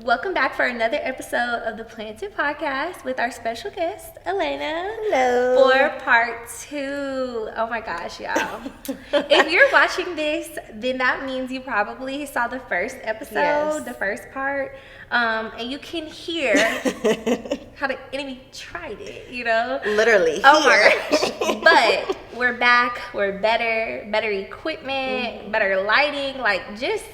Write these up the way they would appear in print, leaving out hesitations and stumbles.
Welcome back for another episode of the Planted Podcast with our special guest, Alana. Hello. For part 2. Oh my gosh, y'all. If you're watching this, then that means you probably saw the first episode, Yes. the first part. And you can hear how the enemy tried it, you know? Literally. Oh here. my gosh. But we're back. We're better equipment, better lighting. Like, just,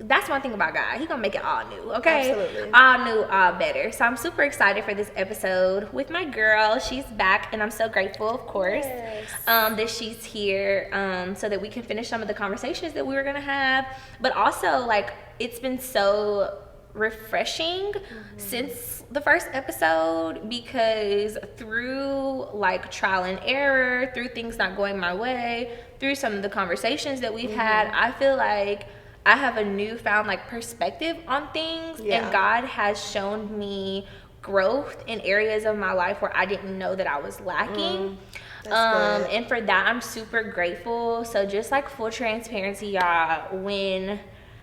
that's one thing about God. He gonna make it all new, okay? Absolutely. All new, all better. So I'm super excited for this episode with my girl. She's back, and I'm so grateful, of course, Yes. that she's here, so that we can finish some of the conversations that we were gonna have. But also, like, it's been so refreshing since the first episode, because through like trial and error, through things not going my way, through some of the conversations that we've had, I feel like I have a newfound like perspective on things, Yeah. and God has shown me growth in areas of my life where I didn't know that I was lacking. That's good. And for that, I'm super grateful. So just like full transparency, y'all, when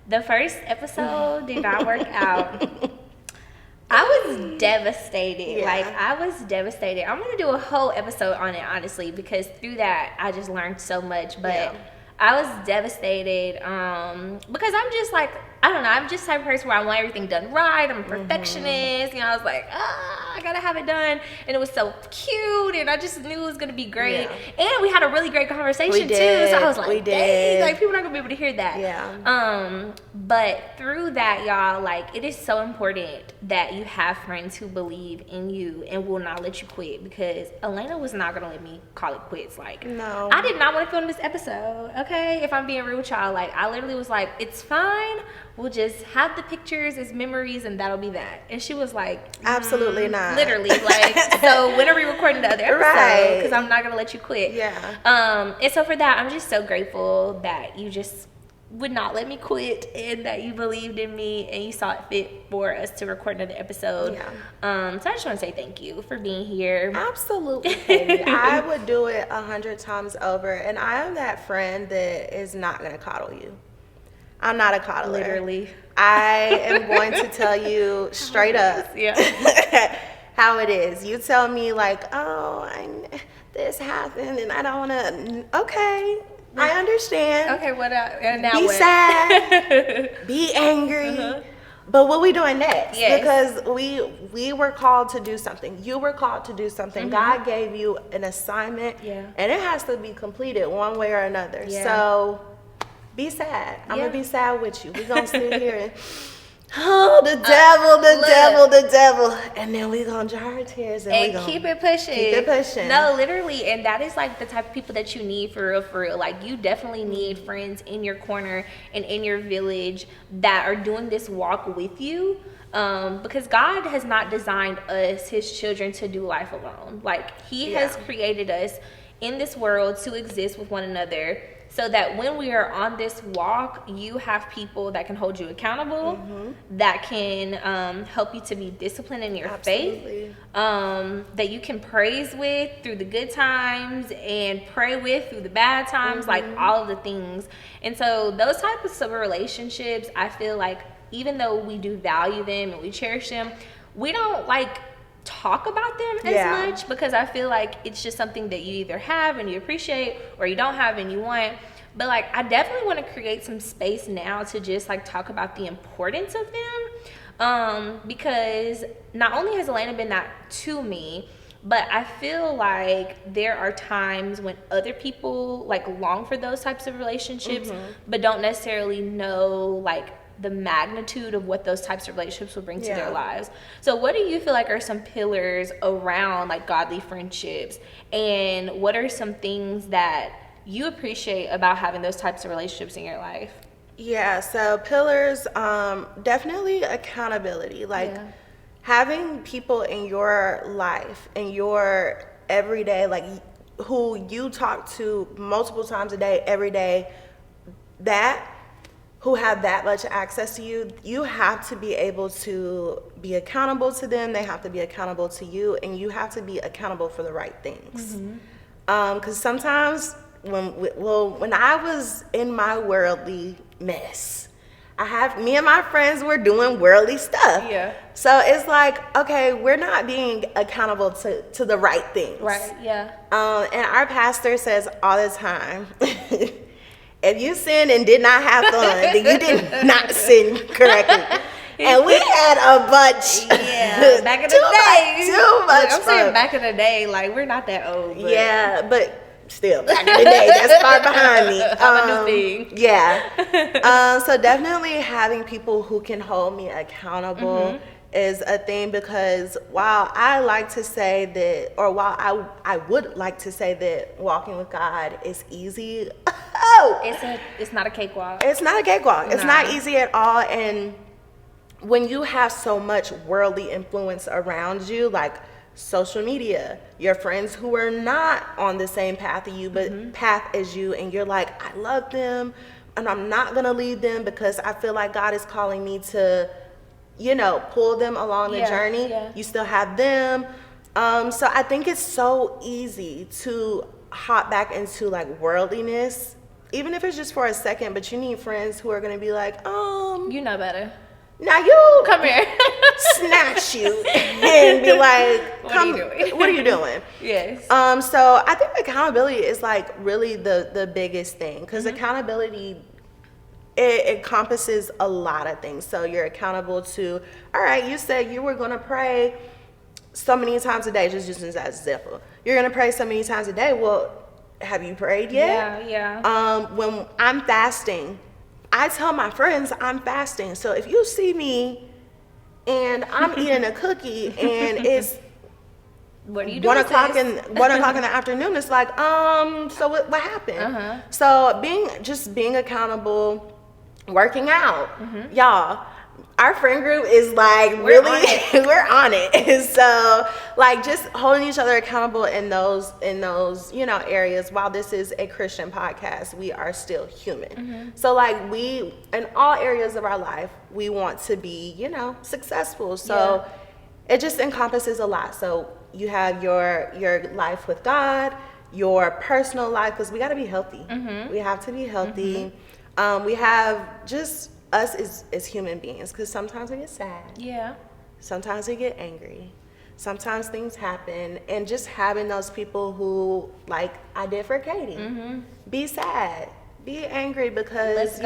the first episode did not work out, I was devastated. Yeah. Like, I was devastated. I'm going to do a whole episode on it, honestly, because through that, I just learned so much. But Yeah. I was devastated because I'm just like, I don't know, I'm just the type of person where I want everything done right. I'm a perfectionist. You know, I was like, I got to have it done. And it was so cute, and I just knew it was going to be great. Yeah. And we had a really great conversation, too. did. So I was like, We dang, did. like, people are not going to be able to hear that. Yeah. But through that, y'all, like, it is so important that you have friends who believe in you and will not let you quit, because Alana was not going to let me call it quits. Like, No. I did not want to film this episode, okay? If I'm being real with y'all, like, I literally was like, it's fine. We'll just have the pictures as memories, and that'll be that. And she was like, Absolutely not. literally, like, so when are we recording the other episode? Right. Because I'm not going to let you quit. Yeah. And so for that, I'm just so grateful that you just would not let me quit, and that you believed in me, and you saw it fit for us to record another episode. Yeah. So I just want to say thank you for being here. Absolutely, Katie. I would do it 100 times over. And I am that friend that is not going to coddle you. I'm not a coddler. Literally. I am going to tell you straight up Yeah. how it is. You tell me like, this happened and I don't want to. Okay, I understand. Okay, what and now Be what? sad, be angry. But what we doing next? Yes. Because we were called to do something. You were called to do something. God gave you an assignment, Yeah. and it has to be completed one way or another. Yeah. So be sad. I'm Yeah. gonna be sad with you. We're gonna sit here and the devil, and then we gonna dry our tears and we And gonna keep it pushing. Keep it pushing. No, literally. And that is like the type of people that you need for real, for real. Like, you definitely need friends in your corner and in your village that are doing this walk with you. Because God has not designed us, his children, to do life alone. Like, he has created us in this world to exist with one another, so that when we are on this walk, you have people that can hold you accountable, that can help you to be disciplined in your faith, that you can praise with through the good times and pray with through the bad times, like all of the things. And so those types of relationships, I feel like, even though we do value them and we cherish them, we don't like talk about them as much, because I feel like it's just something that you either have and you appreciate, or you don't have and you want. But like, I definitely want to create some space now to just like talk about the importance of them, because not only has Alana been that to me, but I feel like there are times when other people like long for those types of relationships, but don't necessarily know like the magnitude of what those types of relationships will bring to their lives. So what do you feel like are some pillars around like godly friendships, and what are some things that you appreciate about having those types of relationships in your life? Yeah, so pillars, definitely accountability. Like having people in your life, in your everyday, like who you talk to multiple times a day, every day, who have that much access to you, you have to be able to be accountable to them. They have to be accountable to you, and you have to be accountable for the right things. Because sometimes when I was in my worldly mess, me and my friends were doing worldly stuff. Yeah. So it's like, okay, we're not being accountable to the right things. Right, yeah. And our pastor says all the time, if you sin and did not have fun, then you did not sin correctly. And we had a bunch. Yeah, back in the day. Too much I'm fun. saying back in the day, like, we're not that old. But Yeah, but still, back in the day, that's far behind me. I'm a new thing. Yeah. So definitely having people who can hold me accountable is a thing, because while I like to say that, or while I would like to say that walking with God is easy, It's not a cakewalk. it's not a cakewalk. It's not Nah. easy at all. And when you have so much worldly influence around you, like social media, your friends who are not on the same path as you, but path as you, and you're like, I love them and I'm not gonna leave them because I feel like God is calling me to, pull them along the journey. Yeah. You still have them. So I think it's so easy to hop back into like worldliness, even if it's just for a second, but you need friends who are gonna be like, You know better. now you Come here. snatch you and be like, What are you doing? What are you doing? Yes. So I think accountability is like really the biggest thing, because accountability, it encompasses a lot of things. So you're accountable to, all right, you said you were going to pray so many times a day, just using that example. You're going to pray so many times a day. Well, have you prayed yet? Yeah. When I'm fasting, I tell my friends I'm fasting. So if you see me and I'm eating a cookie and it's What are you doing? 1:00 in the afternoon, it's like, so what happened? So being accountable, working out, y'all. Our friend group is like we're on it. And so like just holding each other accountable in those areas. While this is a Christian podcast, we are still human. So like we, in all areas of our life, we want to be successful. So it just encompasses a lot. So you have your life with God, your personal life, because we got to be healthy. We have to be healthy. We have just us as human beings, because sometimes we get sad. Yeah. Sometimes we get angry. Sometimes things happen, and just having those people who, like I did for Katie, be sad, be angry, because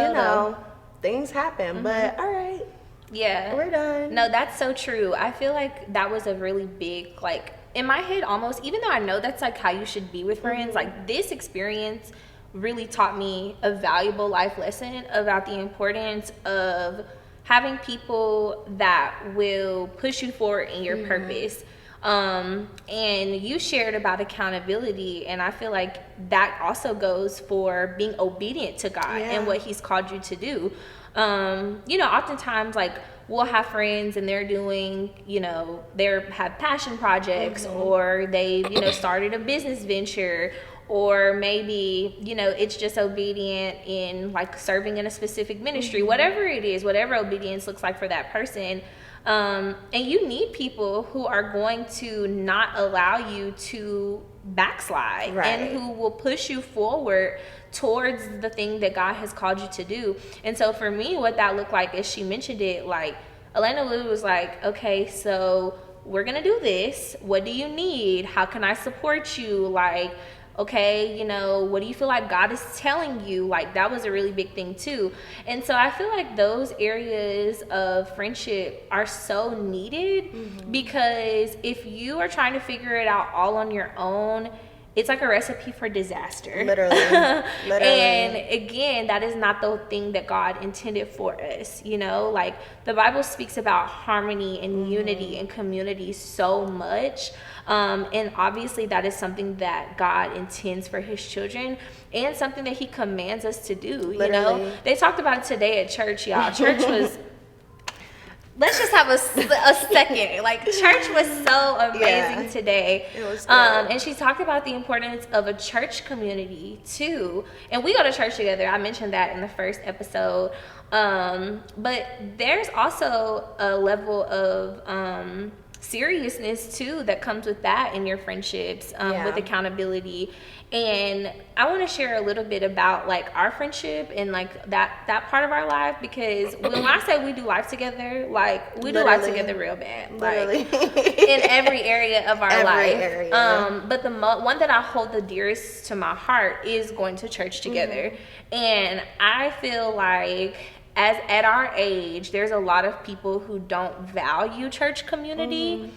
things happen. But all right. Yeah. We're done. No, that's so true. I feel like that was a really big, like, in my head almost, even though I know that's like how you should be with friends, like this experience really taught me a valuable life lesson about the importance of having people that will push you forward in your purpose. And you shared about accountability, and I feel like that also goes for being obedient to God and what He's called you to do. Oftentimes, like, we'll have friends and they're doing, they have passion projects, or they, started a business venture, or maybe, it's just obedient in like serving in a specific ministry, whatever it is, whatever obedience looks like for that person. And you need people who are going to not allow you to backslide, and who will push you forward towards the thing that God has called you to do. And so for me, what that looked like, as she mentioned it, like Alana Lou was like, okay, so we're gonna do this. What do you need? How can I support you? Like, okay, what do you feel like God is telling you? Like, that was a really big thing too. And so I feel like those areas of friendship are so needed, because if you are trying to figure it out all on your own, it's like a recipe for disaster. Literally. And again, that is not the thing that God intended for us. Like the Bible speaks about harmony and unity and community so much. And obviously that is something that God intends for His children, and something that He commands us to do. They talked about it today at church, y'all. Church was, let's just have a second. Like, church was so amazing today. It was and she talked about the importance of a church community too. And we go to church together. I mentioned that in the first episode. But there's also a level of seriousness too that comes with that in your friendships, with accountability. And I want to share a little bit about like our friendship and like that part of our life, because when I say we do life together, like we do life together real bad, like in every area of our life. But the one that I hold the dearest to my heart is going to church together. And I feel like as at our age, there's a lot of people who don't value church community.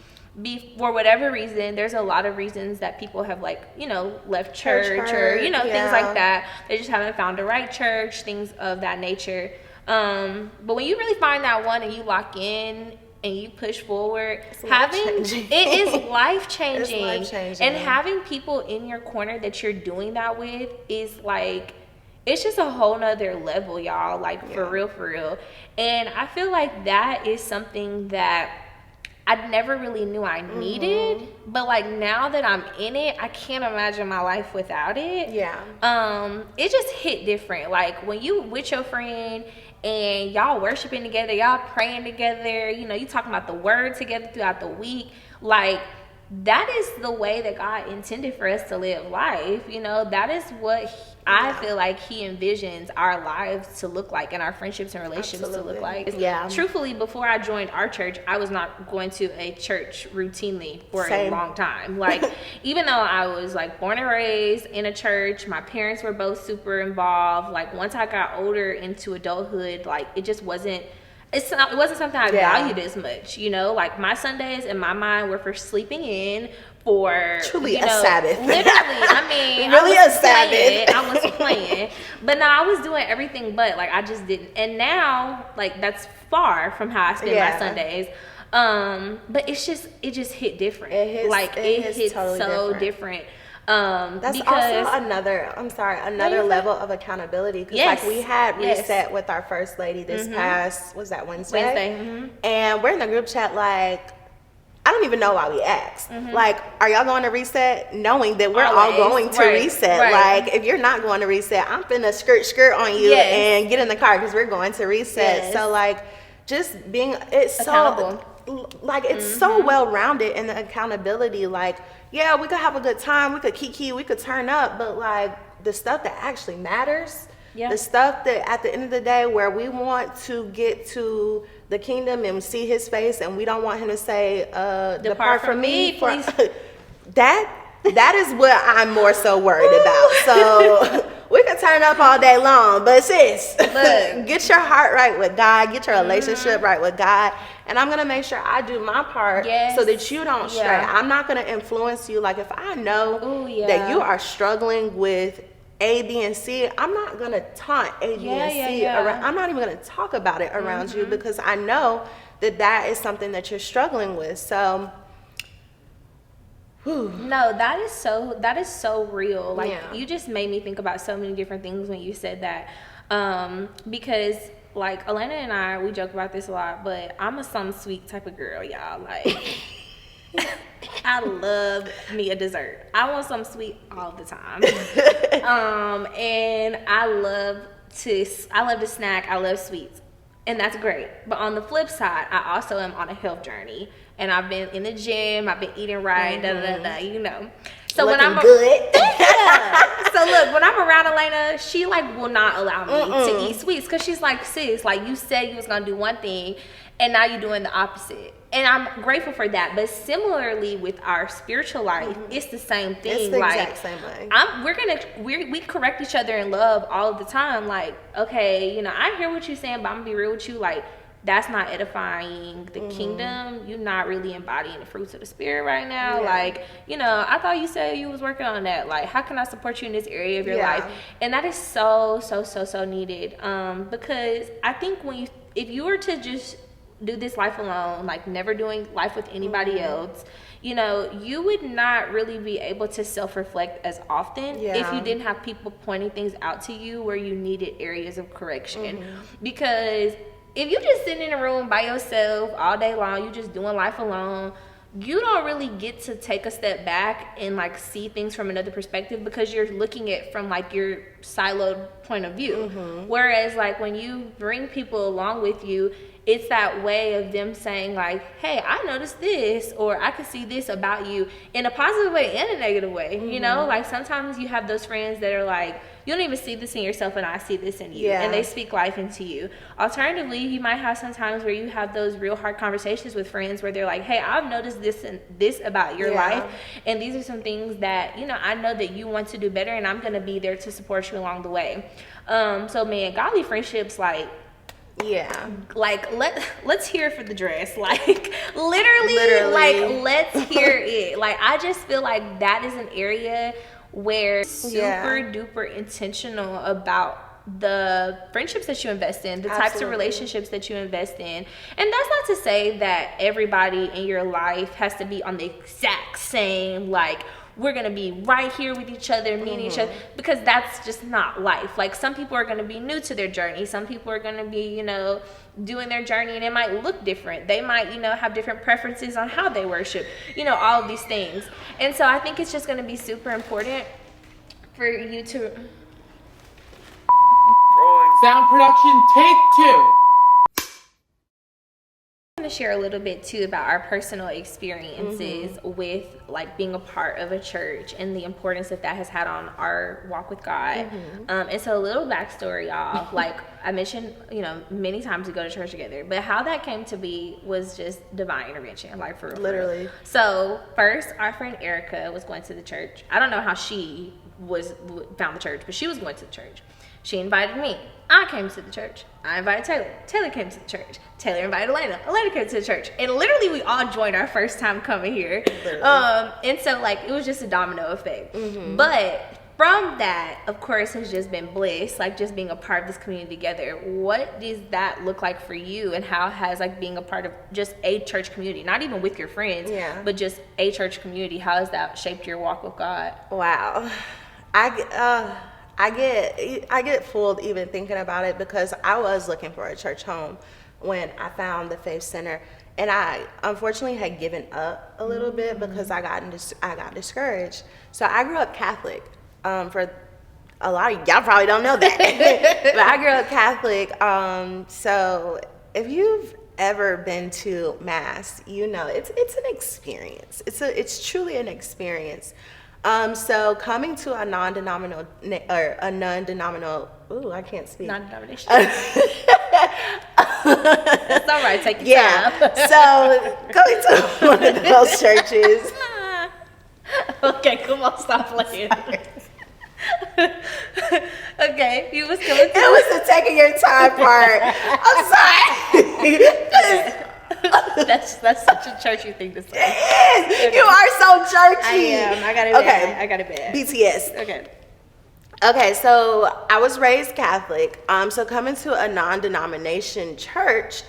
For whatever reason. There's a lot of reasons that people have, like, you know, left church or, you know, things like that. They just haven't found the right church, things of that nature. But when you really find that one and you lock in and you push forward, it is life changing. And having people in your corner that you're doing that with is like, it's just a whole nother level, y'all, like for real. And I feel like that is something that I never really knew I needed, but like now that I'm in it, I can't imagine my life without it. It just hit different. Like when you with your friend and y'all worshiping together, y'all praying together, you know, you talking about the word together throughout the week, like that is the way that God intended for us to live life. You know, that is what I feel like he envisions our lives to look like and our friendships and relationships to look like. Truthfully, before I joined our church, I was not going to a church routinely for a long time. Like, even though I was like born and raised in a church, my parents were both super involved. Like once I got older into adulthood, like it just wasn't, it wasn't something I valued as much, you know, like my Sundays in my mind were for sleeping in, for truly a Sabbath. Literally, I mean, really a Sabbath. I was playing, but no, I was doing everything but like I just didn't. And now, like that's far from how I spend my Sundays. But it just hit different. It hits totally so different. That's also another level of accountability, because like we had reset with our first lady this past, was that Wednesday? And we're in the group chat like, I don't even know why we asked. Like, are y'all going to reset? Knowing that we're all going to reset. Like, if you're not going to reset, I'm finna skirt on you and get in the car because we're going to reset. So like, just being, it's accountable. It's so well rounded in the accountability. Like, yeah, we could have a good time, we could kiki, we could turn up, but like the stuff that actually matters, the stuff that at the end of the day where we want to get to the kingdom and see his face and we don't want him to say, depart from me, please. That is what I'm more so worried about. So we could turn up all day long, but sis, get your heart right with God, get your relationship right with God. And I'm going to make sure I do my part so that you don't stray. I'm not going to influence you. Like if I know that you are struggling with A, B, and C, I'm not going to taunt A, B, and C around. I'm not even going to talk about it around you, because I know that is something that you're struggling with. So no, that is so real. Like you just made me think about so many different things when you said that. Because like Alana and I, we joke about this a lot, but I'm a some sweet type of girl, y'all. Like I love me a dessert. I want something sweet all the time. And I love to snack. I love sweets. And that's great. But on the flip side, I also am on a health journey. And I've been in the gym, I've been eating right, you know. So looking when I'm good. So look, when I'm around Elena, she like will not allow me to eat sweets, because she's like, sis, like you said you was gonna do one thing and now you're doing the opposite. And I'm grateful for that. But similarly with our spiritual life, it's the same thing. It's the exact same way. We correct each other in love all of the time. Like, okay, you know, I hear what you're saying, but I'm gonna be real with you, like that's not edifying the kingdom. You're not really embodying the fruits of the spirit right now. Like, you know, I thought you said you was working on that. Like, how can I support you in this area of your life? And that is so needed. Because I think if you were to just do this life alone, like never doing life with anybody else, you know, you would not really be able to self-reflect as often if you didn't have people pointing things out to you where you needed areas of correction. Because if you just sitting in a room by yourself all day long, you just doing life alone, you don't really get to take a step back and like see things from another perspective, because you're looking at from like your siloed point of view. Whereas like when you bring people along with you, it's that way of them saying like, hey, I noticed this, or I could see this about you in a positive way and a negative way. You know, like sometimes you have those friends that are like, you don't even see this in yourself and I see this in you. And they speak life into you. Alternatively, you might have some times where you have those real hard conversations with friends where they're like, hey, I've noticed this and this about your life. And these are some things that, you know, I know that you want to do better and I'm going to be there to support you along the way. So man, godly friendships, like let's hear for the dress, like literally like let's hear it. Like I just feel like that is an area where super duper intentional about the friendships that you invest in, the types of relationships that you invest in. And that's not to say that everybody in your life has to be on the exact same, like, we're gonna be right here with each other, meeting each other, because that's just not life. Like some people are gonna be new to their journey. Some people are gonna be, you know, doing their journey and it might look different. They might, you know, have different preferences on how they worship, you know, all of these things. And so I think it's just gonna be super important for you to... Sound production, take 2. I want to share a little bit too about our personal experiences with like being a part of a church and the importance that has had on our walk with God. And so a little backstory, y'all. Like I mentioned, you know, many times we go to church together, but how that came to be was just divine intervention, like for real. Literally. So first, our friend Erica was going to the church. I don't know how she found the church, but she was going to the church. She invited me. I came to the church. I invited Taylor. Taylor came to the church. Taylor invited Elena. Elena came to the church. And literally we all joined our first time coming here. And so like it was just a domino effect. But from that, of course, has just been bliss, like just being a part of this community together. What does that look like for you? And how has like being a part of just a church community, not even with your friends, but just a church community, how has that shaped your walk with God? Wow. I get fooled even thinking about it, because I was looking for a church home when I found the Faith Center, and I unfortunately had given up a little bit because I got discouraged. So I grew up Catholic. For a lot of y'all probably don't know that, but I grew up Catholic. So if you've ever been to Mass, you know it's an experience. It's truly an experience. So coming to a non-denominational, ooh, I can't speak. Non-denominational. That's all right, take your time. So coming to one of those churches. Okay, come on, stop playing. Okay, you was coming to. It was the taking your time part. I'm sorry. That's such a churchy thing to say. It is. Okay. You are so churchy. I am. I got it bad. BTS. Okay, so I was raised Catholic. So coming to a non-denomination church,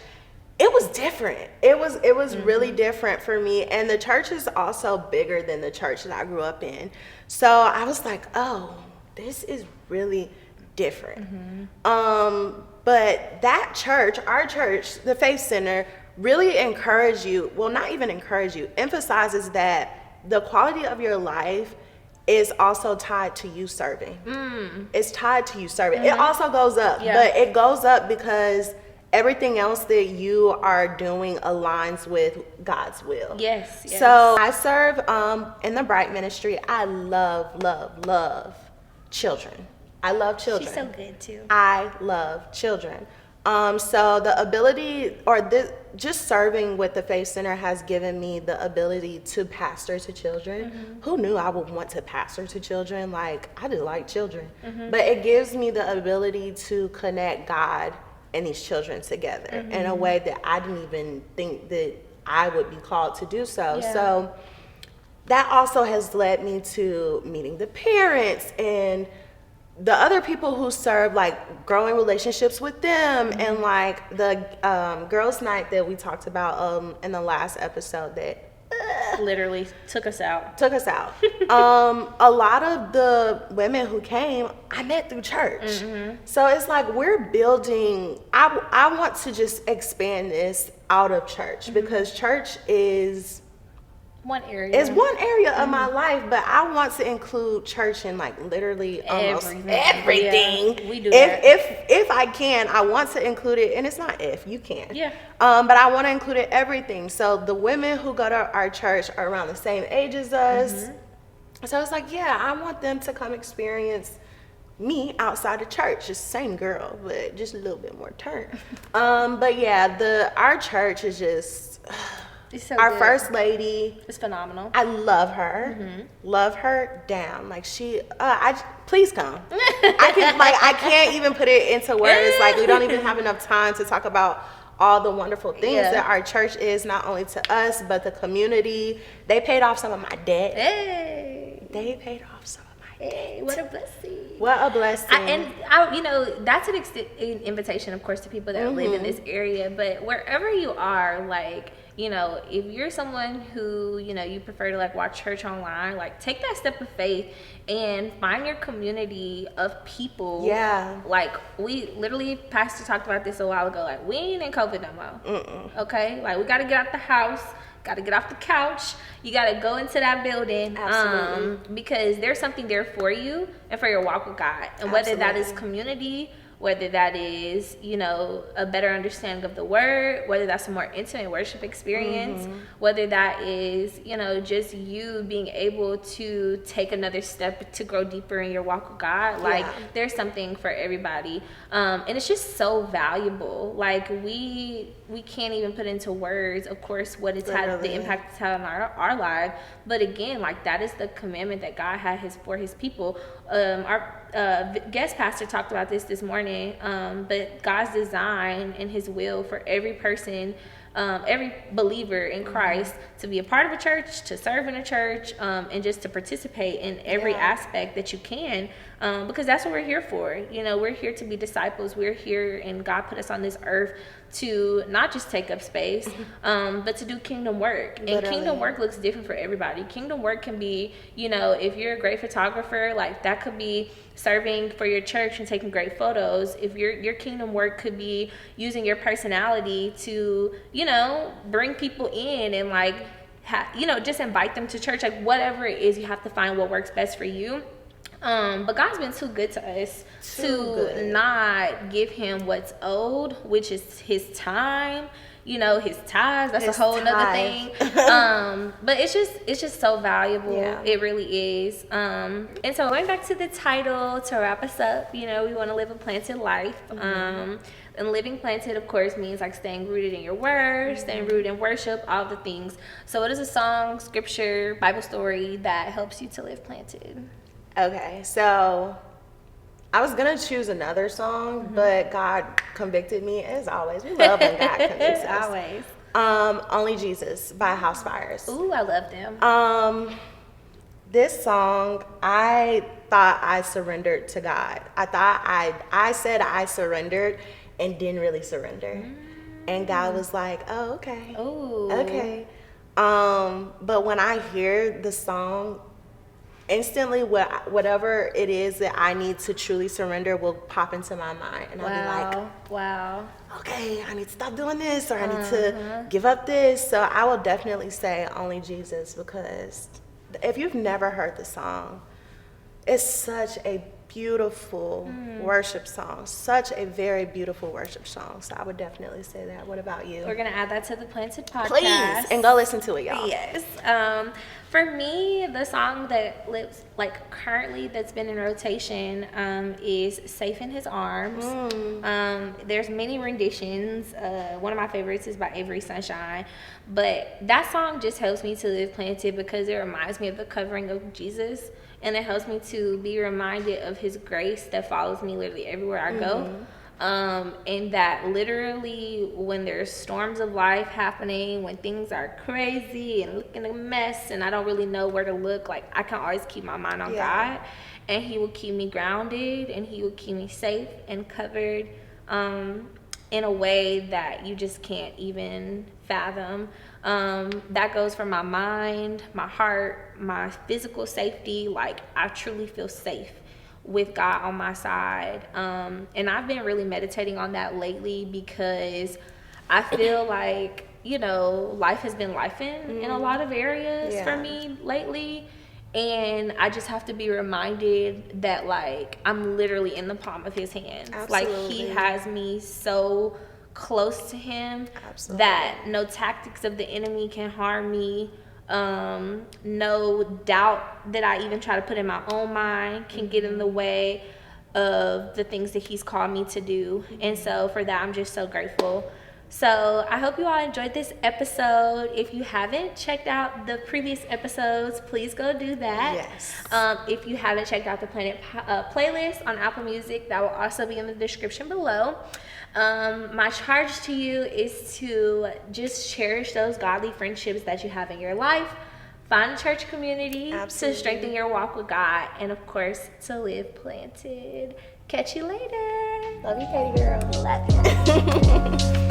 it was different. It was really different for me. And the church is also bigger than the church that I grew up in. So I was like, oh, this is really different. But that church, our church, the Faith Center, really emphasizes that the quality of your life is also tied to you serving. It's tied to you serving. It also goes up, but it goes up because everything else that you are doing aligns with God's will. Yes. So I serve in the Bright Ministry. I love children. I love children. She's so good too. I love children. So the ability, just serving with the Faith Center has given me the ability to pastor to children. Who knew I would want to pastor to children? Like, I just like children. But it gives me the ability to connect God and these children together in a way that I didn't even think that I would be called to do so. So that also has led me to meeting the parents and the other people who serve, like growing relationships with them, and like the girls' night that we talked about in the last episode that literally took us out. A lot of the women who came, I met through church. So it's like we're building. I want to just expand this out of church because church is one area. It's one area of my life, but I want to include church in like literally almost everything. Yeah, we do that. If I can, I want to include it, and it's not if you can. Yeah. But I want to include it everything. So the women who go to our church are around the same age as us. So it's like, yeah, I want them to come experience me outside of church. Just same girl, but just a little bit more turn. But yeah, our church is just It's so our good. first lady. It's phenomenal. I love her. Love her down. Like please come. I can't even put it into words. Like we don't even have enough time to talk about all the wonderful things that our church is, not only to us, but the community. They paid off some of my debt. Hey. They paid off some of my debt. Hey, what a blessing. What a blessing. That's an invitation, of course, to people that live in this area. But wherever you are, like, if you're someone who, you prefer to like watch church online, like take that step of faith and find your community of people. Yeah. Like Pastor talked about this a while ago. Like we ain't in COVID no more. Okay. Like we got to get out the house. Got to get off the couch. You got to go into that building. Absolutely. Because there's something there for you and for your walk with God. And whether that is community, whether that is, a better understanding of the word, whether that's a more intimate worship experience, whether that is, just you being able to take another step to grow deeper in your walk with God. Like there's something for everybody. And it's just so valuable. Like we can't even put into words, of course, what it's had, the impact it's had on our life. But again, like that is the commandment that God had for his people. Our guest pastor talked about this morning, but God's design and his will for every person, every believer in Christ to be a part of a church, to serve in a church, and just to participate in every aspect that you can, because that's what we're here for. We're here to be disciples. We're here, and God put us on this earth to not just take up space, but to do kingdom work. And kingdom work looks different for everybody. Kingdom work can be, if you're a great photographer, like that could be serving for your church and taking great photos. If your kingdom work could be using your personality to, bring people in and like, just invite them to church. Like whatever it is, you have to find what works best for you. But God's been too good to us not give him what's owed, which is his time, his tithes. That's a whole nother thing. But it's just so valuable. Yeah. It really is. And so going back to the title to wrap us up, we want to live a planted life. And living planted, of course, means like staying rooted in your word, staying rooted in worship, all the things. So what is a song, scripture, Bible story that helps you to live planted? Okay, so I was going to choose another song, but God convicted me, as always. We love when God convicts us. Always. Only Jesus by House Fires. Ooh, I love them. This song, I thought I surrendered to God. I said I surrendered and didn't really surrender. And God was like, oh, okay. Ooh. Okay. But when I hear the song, instantly whatever it is that I need to truly surrender will pop into my mind. And I'll be like, wow. Okay, I need to stop doing this, or I need to give up this. So I will definitely say Only Jesus, because if you've never heard the song, it's such a beautiful worship song. Such a very beautiful worship song. So I would definitely say that. What about you? We're going to add that to the Planted podcast. Please, and go listen to it, y'all. Yes. For me, the song that lives like currently that's been in rotation is Safe in His Arms. There's many renditions. One of my favorites is by Avery Sunshine. But that song just helps me to live planted because it reminds me of the covering of Jesus. And it helps me to be reminded of his grace that follows me literally everywhere I go. And that literally when there's storms of life happening, when things are crazy and looking a mess and I don't really know where to look, like I can always keep my mind on God, and he will keep me grounded and he will keep me safe and covered in a way that you just can't even fathom. That goes for my mind, my heart, my physical safety. Like I truly feel safe with God on my side. And I've been really meditating on that lately because I feel like, you know, life has been lifing in a lot of areas Yeah. for me lately. And I just have to be reminded that, like, I'm literally in the palm of his hands. Like, he Absolutely. has me so close to him Absolutely. that no tactics of the enemy can harm me. No doubt that I even try to put in my own mind can get in the way of the things that he's called me to do. And so for that, I'm just so grateful. So I hope you all enjoyed this episode. If you haven't checked out the previous episodes, please go do that. Yes. If you haven't checked out the playlist on Apple Music, that will also be in the description below. My charge to you is to just cherish those godly friendships that you have in your life. Find a church community Absolutely. to strengthen your walk with God, and of course, to live planted. Catch you later. Love you, Katie girl. Love you.